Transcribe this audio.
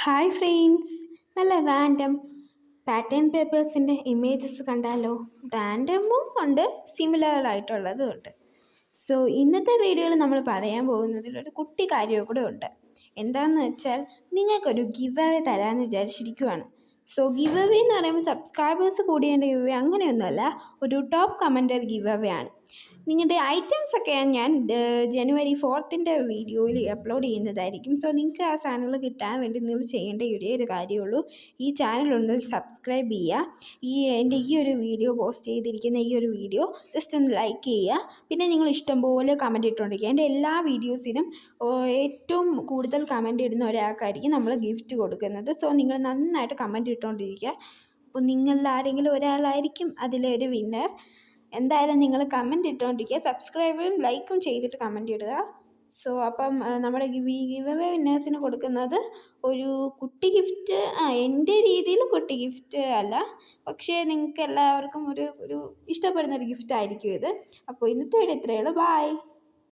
Hi friends, നല്ല random pattern പേപ്പേഴ്സിൻ്റെ images കണ്ടാലോ? റാൻഡമും ഉണ്ട്, സിമിലർ ആയിട്ടുള്ളതും ഉണ്ട്. സോ ഇന്നത്തെ വീഡിയോയിൽ നമ്മൾ പറയാൻ പോകുന്നതിൽ ഒരു കുട്ടി കാര്യവും കൂടെ ഉണ്ട്. എന്താണെന്ന് വെച്ചാൽ നിങ്ങൾക്കൊരു ഗിവ് അവേ തരാമെന്ന് വിചാരിച്ചിരിക്കുവാണ്. സോ ഗിവ് അവേ എന്ന് പറയുമ്പോൾ സബ്സ്ക്രൈബേഴ്സ് കൂടിയതിൻ്റെ ഗിവ് അവേ അങ്ങനെയൊന്നുമല്ല, ഒരു ടോപ്പ് കമൻറ്റർ ഗിവ് അവേ ആണ്. നിങ്ങളുടെ ഐറ്റംസ് ഒക്കെ ഞാൻ ജനുവരി 4 വീഡിയോയിൽ അപ്ലോഡ് ചെയ്യുന്നതായിരിക്കും. സോ നിങ്ങൾക്ക് ആ സാധനങ്ങൾ കിട്ടാൻ വേണ്ടി നിങ്ങൾ ചെയ്യേണ്ട ഒരേ ഒരു കാര്യമുള്ളൂ, ഈ ചാനലൊന്ന് സബ്സ്ക്രൈബ് ചെയ്യുക. എൻ്റെ ഈ ഒരു വീഡിയോ പോസ്റ്റ് ചെയ്തിരിക്കുന്ന ഈ ഒരു വീഡിയോ ജസ്റ്റ് ഒന്ന് ലൈക്ക് ചെയ്യുക. പിന്നെ നിങ്ങൾ ഇഷ്ടംപോലെ കമൻറ്റ് ഇട്ടുകൊണ്ടിരിക്കുക. എൻ്റെ എല്ലാ വീഡിയോസിനും ഏറ്റവും കൂടുതൽ കമൻറ്റ് ഇടുന്ന ഒരാൾക്കായിരിക്കും നമ്മൾ ഗിഫ്റ്റ് കൊടുക്കുന്നത്. സോ നിങ്ങൾ നന്നായിട്ട് കമൻറ്റ് ഇട്ടുകൊണ്ടിരിക്കുക. അപ്പോൾ നിങ്ങളിൽ ആരെങ്കിലും ഒരാളായിരിക്കും അതിലൊരു വിന്നർ. എന്തായാലും നിങ്ങൾ കമൻറ്റ് ഇട്ടുകൊണ്ടിരിക്കുക, സബ്സ്ക്രൈബും ലൈക്കും ചെയ്തിട്ട് കമൻറ്റ് ഇടുക. സോ അപ്പം നമ്മുടെ ഗിവ് അവേ വിന്നേഴ്സിന് കൊടുക്കുന്നത് ഒരു കുട്ടി ഗിഫ്റ്റ്, എൻ്റെ രീതിയിൽ കുട്ടി ഗിഫ്റ്റ് അല്ല, പക്ഷേ നിങ്ങൾക്ക് എല്ലാവർക്കും ഒരു ഇഷ്ടപ്പെടുന്നൊരു ഗിഫ്റ്റ് ആയിരിക്കും ഇത്. അപ്പോൾ ഇന്നത്തെ വീഡിയോ ഇത്രയേ ഉള്ളൂ. ബൈ.